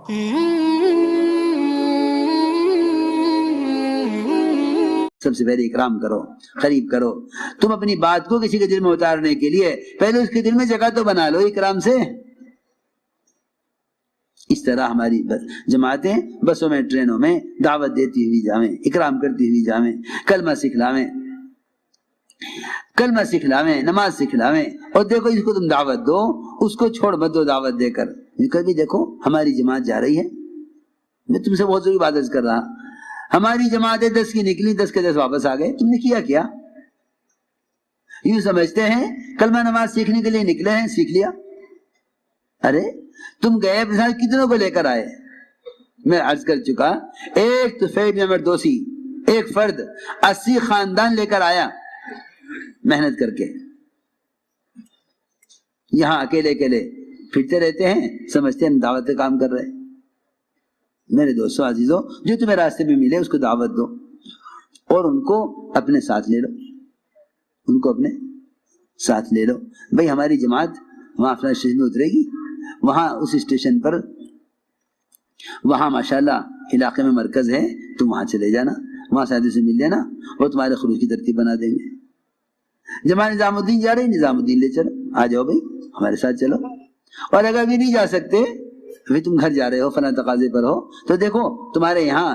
سب سے پہلے اکرام کرو، قریب کرو. تم اپنی بات کو کسی کے دل میں اتارنے کے لیے پہلے اس کے دل میں جگہ تو بنا لو اکرام سے. اس طرح ہماری جماعتیں بسوں میں ٹرینوں میں دعوت دیتی ہوئی جاویں، اکرام کرتی ہوئی جاویں، کلمہ سکھلاویں، نماز سکھلاویں. اور دیکھو اس کو تم دعوت دو، اس کو چھوڑ مت دو دعوت دے کر. کبھی دیکھو ہماری جماعت جا رہی ہے، میں تم سے بہت ضروری بات کر رہا، ہماری جماعتیں 10 کی نکلی، 10 کے 10 واپس آ گئے. تم نے کیا؟ یوں سمجھتے ہیں کلمہ نماز سیکھنے کے لیے نکلے ہیں، سیکھ لیا. ارے تم گئے کتنوں کو لے کر آئے؟ میں عرض کر چکا، ایک تو فیض نمبر دوسی ایک فرد 80 خاندان لے کر آیا محنت کر کے. یہاں اکیلے پھرتے رہتے ہیں، سمجھتے ہیں ہم دعوت کا کام کر رہے ہیں. میرے دوستوں عزیزوں، جو تمہیں راستے میں ملے اس کو دعوت دو اور ان کو اپنے ساتھ لے لو. بھئی ہماری جماعت وہاں اپنا اسٹیشن میں اترے گی، وہاں اس اسٹیشن پر وہاں ماشاءاللہ علاقے میں مرکز ہے، تم وہاں چلے جانا، وہاں ساتھی سے مل لینا، وہ تمہارے خروج کی ترتیب بنا دیں گے. جماعت نظام الدین جا رہی، نظام الدین لے چلو، آ جاؤ بھائی ہمارے ساتھ چلو. اور اگر بھی نہیں جا سکتے، ابھی تم گھر جا رہے ہو، فلاں تقاضے پر ہو، تو دیکھو تمہارے یہاں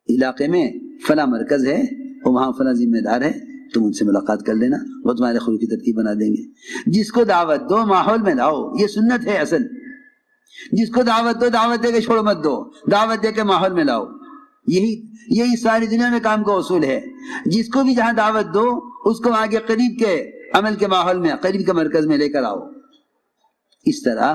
علاقے میں فلاں مرکز ہے اور وہاں فلاں ذمہ دار ہے، تم ان سے ملاقات کر لینا، وہ تمہارے خروج کی ترتیب بنا دیں گے. جس کو دعوت دو ماحول میں لاؤ، یہ سنت ہے اصل. جس کو دعوت دو، دعوت دے کے چھوڑ مت دو، دعوت دے کے ماحول میں لاؤ. یہی ساری دنیا میں کام کا اصول ہے. جس کو بھی جہاں دعوت دو اس کو وہاں کے قریب کے عمل کے ماحول میں، قریب کے مرکز میں لے کر آؤ. اس طرح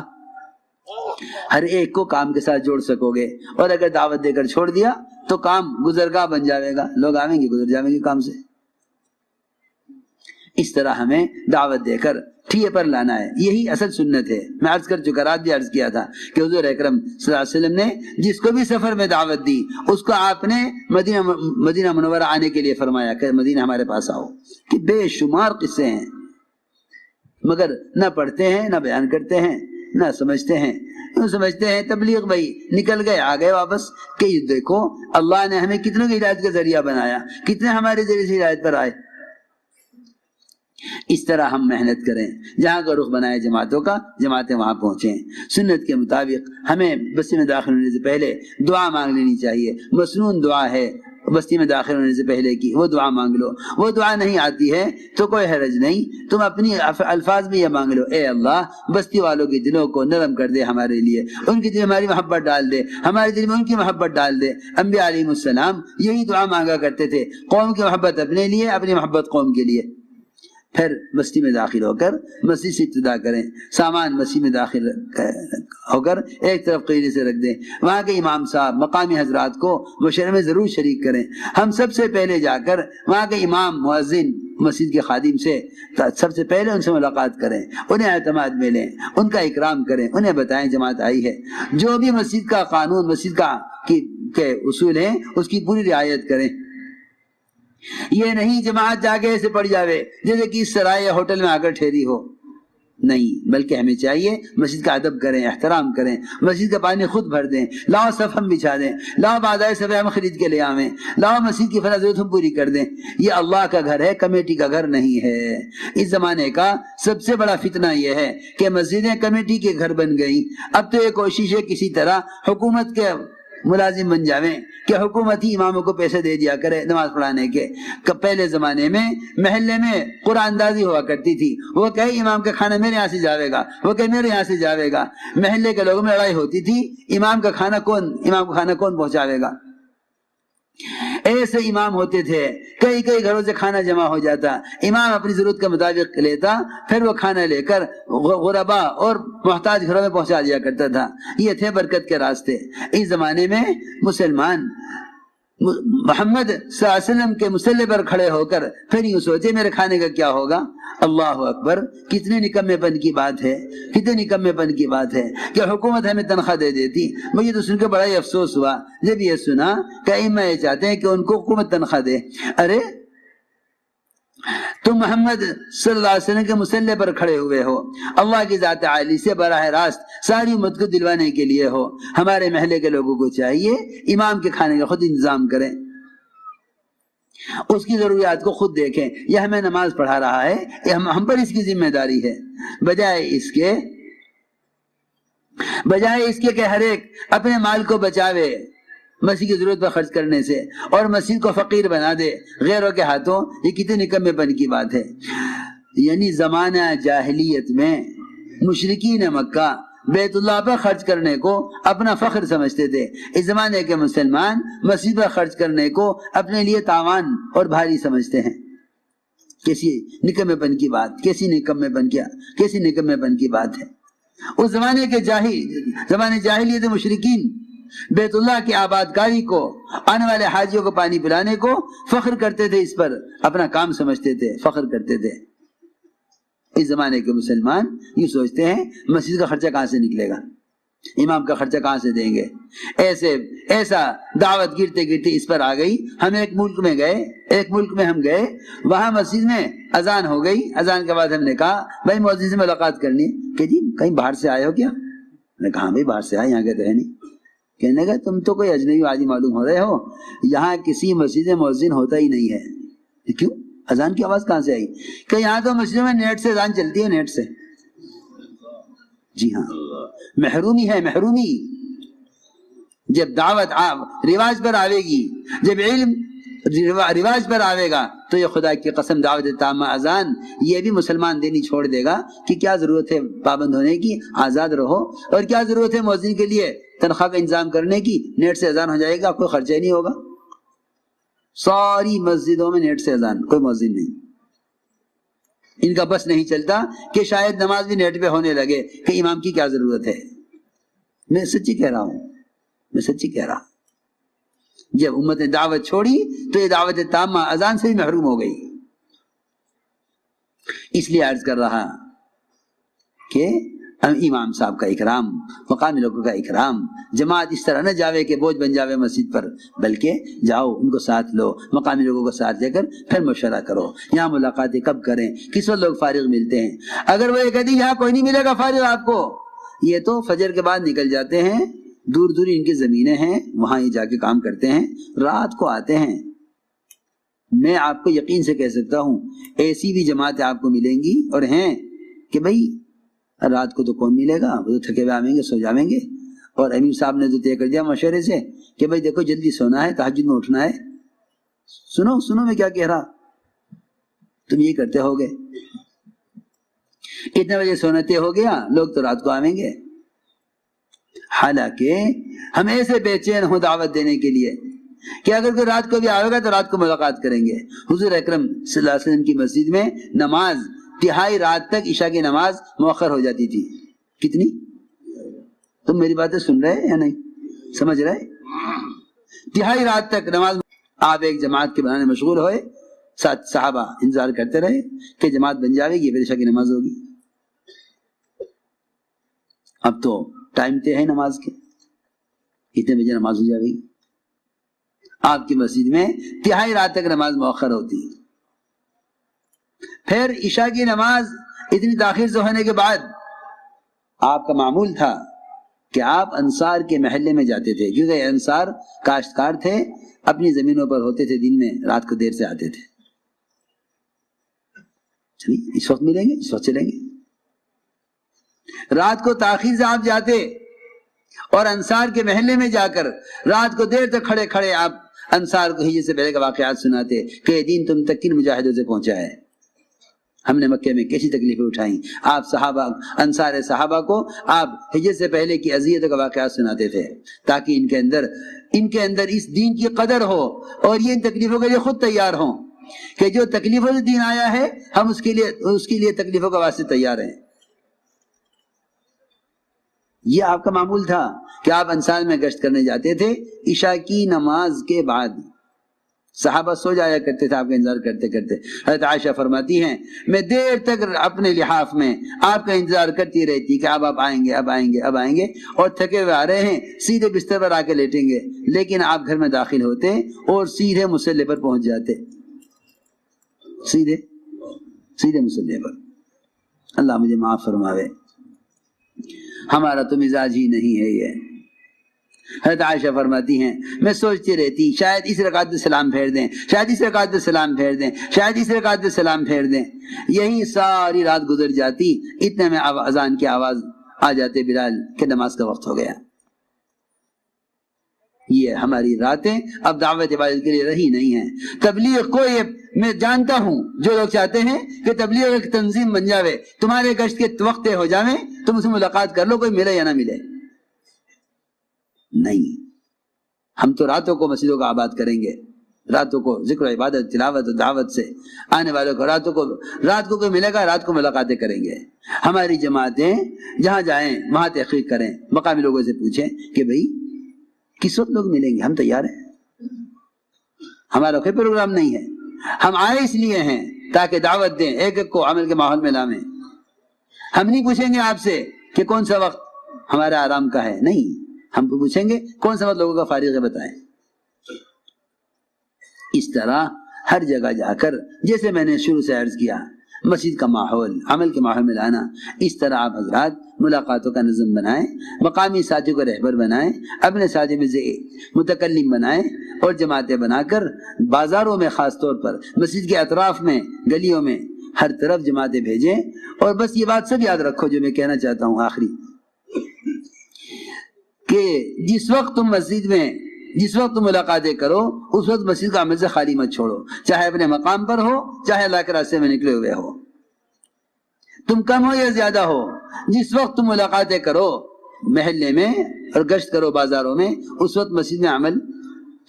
ہر ایک کو کام کے ساتھ جوڑ سکو گے. اور اگر دعوت دے کر چھوڑ دیا تو کام گزرگاہ بن جاوے گا، لوگ آویں گے گزر جاویں گے کام سے. اس طرح ہمیں دعوت دے کر ٹھیے پر لانا ہے، یہی اصل سنت ہے. میں عرض کر چکا، رات بھی عرض کیا تھا کہ حضور اکرم صلی اللہ علیہ وسلم نے جس کو بھی سفر میں دعوت دی اس کو آپ نے مدینہ منورہ آنے کے لیے فرمایا کہ مدینہ ہمارے پاس آؤ. کہ بے شمار قصے ہیں، مگر نہ پڑھتے ہیں، نہ بیان کرتے ہیں، نہ سمجھتے ہیں. سمجھتے ہیں تبلیغ بھائی نکل گئے آ گئے واپس. کہ دیکھو اللہ نے ہمیں کتنوں کی ہدایت کا ذریعہ بنایا، کتنے ہمارے ذریعے سے ہدایت پر آئے. اس طرح ہم محنت کریں، جہاں کا رخ بنائے جماعتوں کا، جماعتیں وہاں پہنچیں. سنت کے مطابق ہمیں بستی میں داخل ہونے سے پہلے دعا مانگ لینی چاہیے. مسنون دعا ہے بستی میں داخل ہونے سے پہلے کی، وہ دعا مانگ لو. وہ دعا نہیں آتی ہے تو کوئی حرج نہیں، تم اپنی الفاظ میں یہ مانگ لو، اے اللہ بستی والوں کے دلوں کو نرم کر دے ہمارے لیے، ان کے دل میں ہماری محبت ڈال دے، ہمارے دل میں ان کی محبت ڈال دے. انبیاء علیہ السلام یہی دعا مانگا کرتے تھے، قوم کی محبت اپنے لیے، اپنی محبت قوم کے لیے. پھر مسجد میں داخل ہو کر مسجد سے ابتدا کریں، سامان مسجد میں داخل ہو کر ایک طرف قیلے سے رکھ دیں. وہاں کے امام صاحب مقامی حضرات کو مشورے میں ضرور شریک کریں. ہم سب سے پہلے جا کر وہاں کے امام مؤذن مسجد کے خادم سے سب سے پہلے ان سے ملاقات کریں، انہیں اعتماد میں لیں، ان کا اکرام کریں، انہیں بتائیں جماعت آئی ہے. جو بھی مسجد کا قانون، مسجد کا کے اصول ہیں اس کی پوری رعایت کریں. یہ نہیں جماعت جا کے ایسے پڑ جاوے جیسے کہ اس سرائے یا ہوٹل میں آ کر ٹھہری ہو، نہیں، بلکہ ہمیں چاہیے مسجد کا ادب کریں، احترام کریں، مسجد کا پانی خود بھر دیں، لاؤ صف ہم بچھا دیں، لاؤ بادائے صف ہم خرید کے لے آویں، لاؤ مسجد کی فلاں ضرورت ہم پوری کر دیں. یہ اللہ کا گھر ہے، کمیٹی کا گھر نہیں ہے. اس زمانے کا سب سے بڑا فتنہ یہ ہے کہ مسجدیں کمیٹی کے گھر بن گئی. اب تو یہ کوشش ہے کسی طرح حکومت کے ملازم بن جاویں کہ حکومت ہی اماموں کو پیسے دے دیا کرے نماز پڑھانے کے. پہلے زمانے میں محلے میں قرآن اندازی ہوا کرتی تھی، وہ کہے امام کا کھانا میرے یہاں سے جاوے گا، وہ کہے میرے یہاں سے جاوے گا. محلے کے لوگوں میں لڑائی ہوتی تھی، امام کا کھانا کون پہنچاوے گا. ایسے امام ہوتے تھے، کئی گھروں سے کھانا جمع ہو جاتا، امام اپنی ضرورت کے مطابق لیتا، پھر وہ کھانا لے کر غربا اور محتاج گھروں میں پہنچا دیا کرتا تھا. یہ تھے برکت کے راستے. اس زمانے میں مسلمان محمد صلی اللہ علیہ وسلم کے مسلح پر کھڑے ہو کر پھر یوں سوچے میرے کھانے کا کیا ہوگا. اللہ اکبر، کتنے نکمے پن کی بات ہے، کتنے نکمے پن کی بات ہے کہ حکومت ہمیں تنخواہ دے دیتی. مجھے تو سن کے بڑا ہی افسوس ہوا جب یہ سنا کہ ائمہ یہ چاہتے ہیں کہ ان کو حکومت تنخواہ دے. ارے تم محمد صلی اللہ علیہ وسلم کے مسلح پر کھڑے ہوئے ہو، اللہ کی ذات عالی سے براہ راست ساری امت کو دلوانے کے لیے ہو۔ ہمارے محلے کے لوگوں کو چاہیے امام کے کھانے کا خود انتظام کریں، اس کی ضروریات کو خود دیکھیں۔ یہ ہمیں نماز پڑھا رہا ہے، یہ ہم پر اس کی ذمہ داری ہے، بجائے اس کے کہ ہر ایک اپنے مال کو بچاوے مسیح کی ضرورت پر خرچ کرنے سے اور مسیح کو فقیر بنا دے غیروں کے ہاتھوں۔ یہ کتنی نکمے پن کی بات ہے۔ یعنی زمانہ جاہلیت میں مشرکین مکہ بیت اللہ پر خرچ کرنے کو اپنا فخر سمجھتے تھے، اس زمانے کے مسلمان مسجد پر خرچ کرنے کو اپنے لیے تاوان اور بھاری سمجھتے ہیں۔ کیسی نکمے پن کی بات، کیسی نکمے پن کی بات ہے۔ اس زمانے کے جاہلیت مشرکین بیت اللہ کی آباد کاری کو، آنے والے حاجیوں کو پانی پلانے کو فخر کرتے تھے، اس پر اپنا کام سمجھتے تھے، فخر کرتے تھے۔ اس زمانے کے مسلمان یہ سوچتے ہیں مسجد کا خرچہ کہاں سے نکلے گا، امام کا خرچہ کہاں سے دیں گے۔ ایسا دعوت گرتے گرتے اس پر آ گئی۔ ہم ایک ملک میں ہم گئے، وہاں مسجد میں اذان ہو گئی۔ اذان کے بعد ہم نے کہا بھائی مؤذن سے ملاقات کرنی کہ جی کہیں باہر سے آئے ہو کیا؟ میں نے کہا بھائی باہر سے آئے، یہاں کے تو ہے نہیں۔ کہنے لگا تم تو کوئی اجنبی عادی معلوم ہو رہے ہو، یہاں کسی مسجد میں مؤذن ہوتا ہی نہیں ہے۔ کیوں؟ اذان کی آواز کہاں سے آئی؟ کہ یہاں تو مسجدوں میں نیٹ سے اذان چلتی ہے، نیٹ سے۔ جی ہاں، محرومی ہے، محرومی۔ جب دعوت رواج پر آئے گی، جب علم رواج پر آئے گا تو یہ خدا کی قسم دعوت تامہ اذان یہ بھی مسلمان دینی چھوڑ دے گا کہ کیا ضرورت ہے پابند ہونے کی، آزاد رہو۔ اور کیا ضرورت ہے مؤذن کے لیے تنخواہ کا انتظام کرنے کی، نیٹ سے اذان ہو جائے گا، کوئی خرچہ نہیں ہوگا۔ ساری مسجدوں میں نیٹ سے اذان، کوئی مؤذن نہیں۔ ان کا بس نہیں چلتا کہ شاید نماز بھی نیٹ پہ ہونے لگے، کہ امام کی کیا ضرورت ہے۔ میں سچی کہہ رہا ہوں۔ جب امت نے دعوت چھوڑی تو یہ دعوت تامہ اذان سے بھی محروم ہو گئی۔ اس لیے عرض کر رہا کہ امام صاحب کا اکرام، مقامی لوگوں کا اکرام، جماعت اس طرح نہ جاوے کہ بوجھ بن جاوے مسجد پر، بلکہ جاؤ ان کو ساتھ لو، مقامی لوگوں کو ساتھ لے کر پھر مشورہ کرو یہاں ملاقاتیں کب کریں، کس وقت لوگ فارغ ملتے ہیں۔ اگر وہ یہ کہتی یہاں کوئی نہیں ملے گا فارغ آپ کو، یہ تو فجر کے بعد نکل جاتے ہیں، دور دور ان کی زمینیں ہیں، وہاں یہ جا کے کام کرتے ہیں، رات کو آتے ہیں۔ میں آپ کو یقین سے کہہ سکتا ہوں ایسی بھی جماعتیں آپ کو ملیں گی اور ہیں کہ بھائی رات کو تو کون ملے گا، وہ تو تھکے ہوئے آویں گے، سو جاویں گے۔ اور امیر صاحب نے تو طے کر دیا مشورے سے کہ بھائی دیکھو جلدی سونا ہے، تہجد میں اٹھنا ہے۔ سنو میں کیا کہہ رہا، تم یہ کرتے ہوگے، اتنے بجے سونا طے ہو گیا، لوگ تو رات کو آویں گے۔ حالانکہ ہم ایسے بے چین ہوں دعوت دینے کے لیے کہ اگر کوئی رات کو بھی آئے گا تو رات کو ملاقات کریں گے۔ حضور اکرم صلی اللہ علیہ وسلم کی مسجد میں نماز تہائی رات تک عشاء کی نماز مؤخر ہو جاتی تھی۔ کتنی؟ تم میری باتیں سن رہے یا نہیں سمجھ رہے؟ تہائی رات تک نماز۔ آپ ایک جماعت کے بنانے مشغول ہوئے، ساتھ صحابہ انتظار کرتے رہے کہ جماعت بن جاوے گی، پھر عشاء کی نماز ہوگی۔ اب تو ٹائم طے ہے نماز کے، اتنے بجے نماز ہو جائے گی۔ آپ کی مسجد میں تہائی رات تک نماز مؤخر ہوتی، پھر عشاء کی نماز اتنی تاخیر سے ہونے کے بعد آپ کا معمول تھا کہ آپ انصار کے محلے میں جاتے تھے، کیونکہ انصار کاشتکار تھے، اپنی زمینوں پر ہوتے تھے، دن میں رات کو دیر سے آتے تھے۔ اس وقت ملیں گے، اس وقت چلیں گے۔ رات کو تاخیر سے آپ جاتے اور انصار کے محلے میں جا کر رات کو دیر تک کھڑے کھڑے آپ انصار کو ہجرت سے پہلے کے واقعات سناتے کہ دین تم تک کن مجاہدوں سے پہنچا ہے، ہم نے مکے میں کیسی تکلیفیں اٹھائیں۔ آپ صحابہ، انصار صحابہ کو آپ ہجرت سے پہلے کی اذیتوں کا واقعات سناتے تھے تاکہ ان کے اندر اس دین کی قدر ہو اور یہ ان تکلیفوں کے لیے خود تیار ہوں کہ جو تکلیفوں سے دین آیا ہے ہم اس کے لیے تکلیفوں کا واسطے تیار ہیں۔ یہ آپ کا معمول تھا کہ آپ انصار میں گشت کرنے جاتے تھے عشاء کی نماز کے بعد۔ صحابہ سو جایا کرتے تھے آپ کا انتظار کرتے کرتے۔ حضرت عائشہ فرماتی ہیں میں دیر تک اپنے لحاف میں آپ کا انتظار کرتی رہتی کہ اب آئیں گے، اب آئیں گے، اب آئیں گے، اور تھکے ہوئے آ رہے ہیں، سیدھے بستر پر آ کے لیٹیں گے، لیکن آپ گھر میں داخل ہوتے اور سیدھے مصلی پر پہنچ جاتے، سیدھے سیدھے مسلح پر. اللہ مجھے معاف فرماوے. ہمارا تو مزاج ہی نہیں ہے یہ. حضرت عائشہ فرماتی ہیں میں سوچتی رہتی شاید اس رکعت میں سلام پھیر دیں، شاید اس رکعت میں سلام پھیر دیں، شاید اس رکعت میں سلام پھیر دیں. یہی ساری رات گزر جاتی، اتنے میں اذان کی آواز آ جاتے بلال کہ نماز کا وقت ہو گیا. یہ ہماری راتیں اب دعوت عبادت کے لیے رہی نہیں ہیں. تبلیغ کو یہ میں جانتا ہوں جو لوگ چاہتے ہیں کہ تبلیغ ایک تنظیم بن جاوے، تمہارے گشت کے وقت طے ہو جاویں، تم اسے ملاقات کر لو، کوئی ملے یا نہ ملے. نہیں، ہم تو راتوں کو مسجدوں کا آباد کریں گے، راتوں کو ذکر و عبادت تلاوت و دعوت سے آنے والوں کو رات کو کوئی ملے گا، رات کو ملاقاتیں کریں گے. ہماری جماعتیں جہاں جائیں وہاں تحقیق کریں، مقامی لوگوں سے پوچھیں کہ بھئی کس وقت لوگ ملیں گے، ہم تیار ہیں. ہمارا کوئی پروگرام نہیں ہے، ہم آئے اس لیے ہیں تاکہ دعوت دیں، ایک ایک کو عمل کے ماحول میں لائیں. ہم نہیں پوچھیں گے آپ سے کہ کون سا وقت ہمارا آرام کا ہے، نہیں، ہم پوچھیں گے کون سا وقت لوگوں کا فارغ ہے بتائیں. اس طرح ہر جگہ جا کر، جیسے میں نے شروع سے عرض کیا، مسجد کا ماحول عمل کے ماحول میں لانا. اس طرح آپ حضرات ملاقاتوں کا نظم بنائیں، مقامی ساتھیوں کو رہبر بنائیں، اپنے ساتھیوں میں سے متکلم بنائیں، اور جماعتیں بنا کر بازاروں میں، خاص طور پر مسجد کے اطراف میں، گلیوں میں، ہر طرف جماعتیں بھیجیں. اور بس یہ بات سب یاد رکھو جو میں کہنا چاہتا ہوں آخری، کہ جس وقت تم مسجد میں، جس وقت تم ملاقاتیں کرو، اس وقت مسجد کا عمل سے خالی مت چھوڑو، چاہے اپنے مقام پر ہو، چاہے اللہ کے راستے میں نکلے ہوئے ہو. تم کم ہو یا زیادہ ہو، جس وقت تم ملاقاتیں کرو محلے میں اور گشت کرو بازاروں میں، اس وقت مسجد میں عمل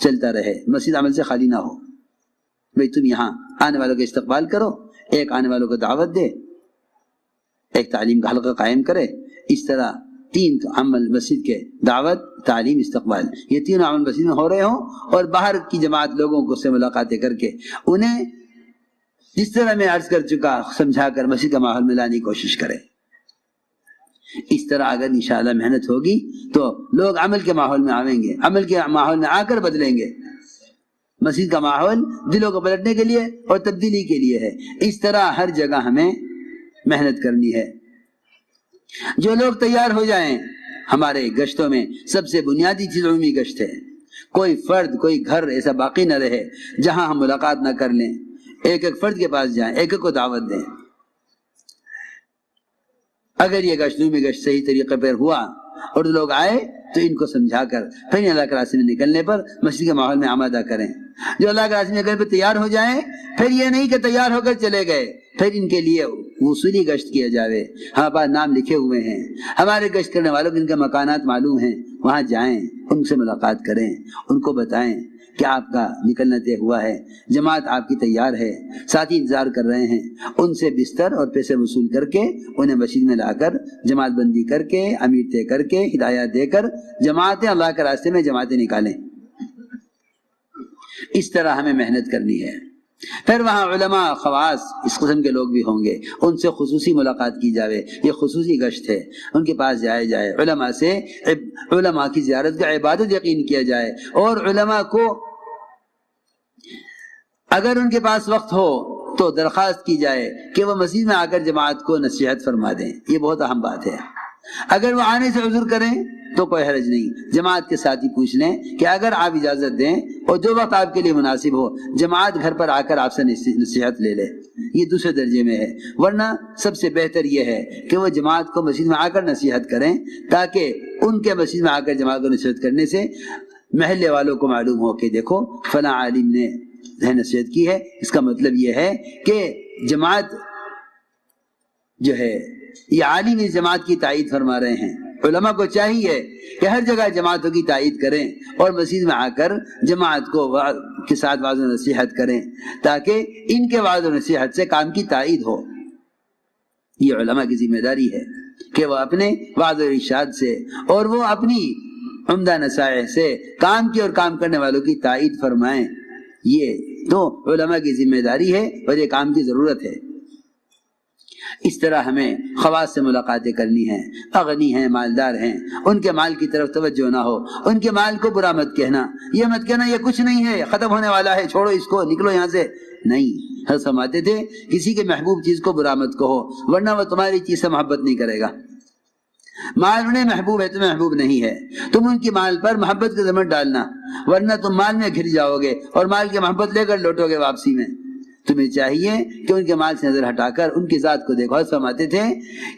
چلتا رہے، مسجد عمل سے خالی نہ ہو. بھئی تم یہاں آنے والوں کا استقبال کرو، ایک آنے والوں کو دعوت دے، ایک تعلیم کا حلقہ قائم کرے. اس طرح 3 عمل مسجد کے، دعوت، تعلیم، استقبال، یہ 3 عمل مسجد میں ہو رہے ہوں، اور باہر کی جماعت لوگوں کو سے ملاقاتیں کر کے انہیں جس طرح میں عرض کر چکا سمجھا کر مسجد کا ماحول میں لانے کی کوشش کرے. اس طرح اگر انشاءاللہ محنت ہوگی تو لوگ عمل کے ماحول میں آئیں گے، عمل کے ماحول میں آ کر بدلیں گے. مسجد کا ماحول دلوں کو پلٹنے کے لیے اور تبدیلی کے لیے ہے. اس طرح ہر جگہ ہمیں محنت کرنی ہے. جو لوگ تیار ہو جائیں، ہمارے گشتوں میں سب سے بنیادی چیز عمومی گشت ہے. کوئی فرد، کوئی گھر ایسا باقی نہ رہے جہاں ہم ملاقات نہ کر لیں. ایک ایک فرد کے پاس جائیں، ایک ایک کو دعوت دیں. اگر یہ گشت عمومی گشت صحیح طریقے پر ہوا اور لوگ آئے تو ان کو سمجھا کر پھر اللہ کے راستے میں نکلنے پر مسجد کے ماحول میں آمادہ کریں. جو اللہ کے راستے میں نکلنے پر تیار ہو جائیں، پھر یہ نہیں کہ تیار ہو کر چلے گئے، پھر ان کے لیے وصولی گشت کیا جاوے. ہمارے پاس نام لکھے ہوئے ہیں، ہمارے گشت کرنے والوں کو ان کے مکانات معلوم ہیں، وہاں جائیں، ان سے ملاقات کریں، ان کو بتائیں کہ آپ کا نکلنا طے ہوا ہے، جماعت آپ کی تیار ہے، ساتھی انتظار کر رہے ہیں. ان سے بستر اور پیسے وصول کر کے انہیں مسجد میں لا کر جماعت بندی کر کے، امیر طے کر کے، ہدایات دے کر جماعتیں اللہ کے راستے میں جماعتیں نکالیں. اس طرح ہمیں محنت کرنی ہے. پھر وہاں علماء خواص اس قسم کے لوگ بھی ہوں گے، ان سے خصوصی ملاقات کی جاوے. یہ خصوصی گشت ہے، ان کے پاس جائے، علماء سے، علماء کی زیارت کا عبادت یقین کیا جائے. اور علماء کو اگر ان کے پاس وقت ہو تو درخواست کی جائے کہ وہ مسجد میں آ کر جماعت کو نصیحت فرما دیں. یہ بہت اہم بات ہے. اگر وہ آنے سے عذر کریں تو کوئی حرج نہیں، جماعت کے ساتھ ہی پوچھ لیں کہ اگر آپ اجازت دیں اور جو وقت آپ کے لیے مناسب ہو، جماعت گھر پر آ کر آپ سے نصیحت لے لے. یہ دوسرے درجے میں ہے. ورنہ سب سے بہتر یہ ہے کہ وہ جماعت کو مسجد میں آ کر نصیحت کریں، تاکہ ان کے مسجد میں آ کر جماعت کو نصیحت کرنے سے محلے والوں کو معلوم ہو کہ دیکھو فلاں عالم نے نصیحت کی ہے. اس کا مطلب یہ ہے کہ جماعت جو ہے، یہ عالم اس جماعت کی تائید فرما رہے ہیں. علماء کو چاہیے کہ ہر جگہ جماعتوں کی تائید کریں اور مسجد میں آ کر جماعت کو کے ساتھ وعظ و نصیحت کریں، تاکہ ان کے وعظ و نصیحت سے کام کی تائید ہو. یہ علماء کی ذمہ داری ہے کہ وہ اپنے وعظ و ارشاد سے اور وہ اپنی عمدہ نصائح سے کام کی اور کام کرنے والوں کی تائید فرمائیں. یہ تو علماء کی ذمہ داری ہے اور یہ کام کی ضرورت ہے. اس طرح ہمیں خواص سے ملاقاتیں کرنی ہیں. اغنی ہیں، مالدار ہیں، ان کے مال کی طرف توجہ نہ ہو. ان کے مال کو برا مت کہنا، یہ مت کہنا یہ کچھ نہیں ہے، ختم ہونے والا ہے، چھوڑو اس کو، نکلو یہاں سے. نہیں، حضرت فرماتے تھے کسی کے محبوب چیز کو برا مت کہو ورنہ وہ تمہاری چیز سے محبت نہیں کرے گا. مال انہیں محبوب ہے تمہیں محبوب نہیں ہے. تم ان کی مال پر محبت کا ضمیر ڈالنا ورنہ تم مال میں گھر جاؤ گے اور مال کی محبت لے کر لوٹو گے واپسی میں. تمہیں چاہیے کہ ان کے مال سے نظر ہٹا کر ان کی ذات کو دیکھو. حضرت فرماتے تھے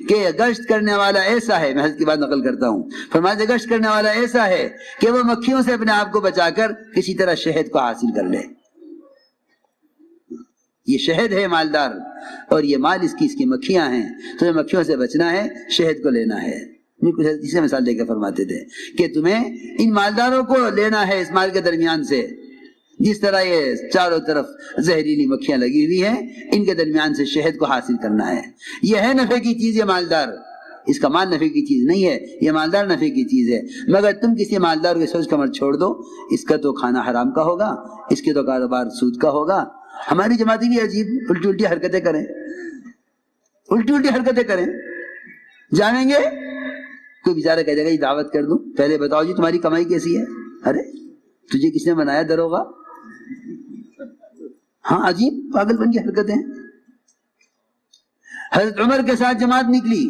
کہ گشت کرنے والا ایسا ہے, میں حضرت کی بات نقل کرتا ہوں, فرماتے گشت کرنے والا ایسا ہے کہ وہ مکھیوں سے اپنے آپ کو بچا کر کسی طرح شہد کو حاصل کر لے. یہ شہد ہے مالدار اور یہ مال اس کی مکھیاں ہیں. تمہیں مکھیوں سے بچنا ہے, شہد کو لینا ہے. اسے مثال دے کے فرماتے تھے کہ تمہیں ان مالداروں کو لینا ہے اس مال کے درمیان سے, جس طرح یہ چاروں طرف زہریلی مکھیاں لگی ہوئی ہیں, ان کے درمیان سے شہد کو حاصل کرنا ہے. یہ ہے نفع کی چیز, یہ مالدار. اس کا مال نفع کی چیز نہیں ہے, یہ مالدار نفع کی چیز ہے. مگر تم کسی مالدار کو سوچ کمر چھوڑ دو, اس کا تو کھانا حرام کا ہوگا, اس کے تو کاروبار سود کا ہوگا. ہماری جماعتیں بھی عجیب الٹی الٹی حرکتیں کریں, الٹی الٹی حرکتیں کریں. جانیں گے کوئی بیچارہ کہہ دے گا یہ دعوت کر دوں, پہلے بتاؤ جی تمہاری کمائی کیسی ہے. ارے تجھے کس نے بنایا دروغہ؟ ہاں عجیب پاگل پن کی حرکتیں. حضرت عمر کے ساتھ جماعت نکلی,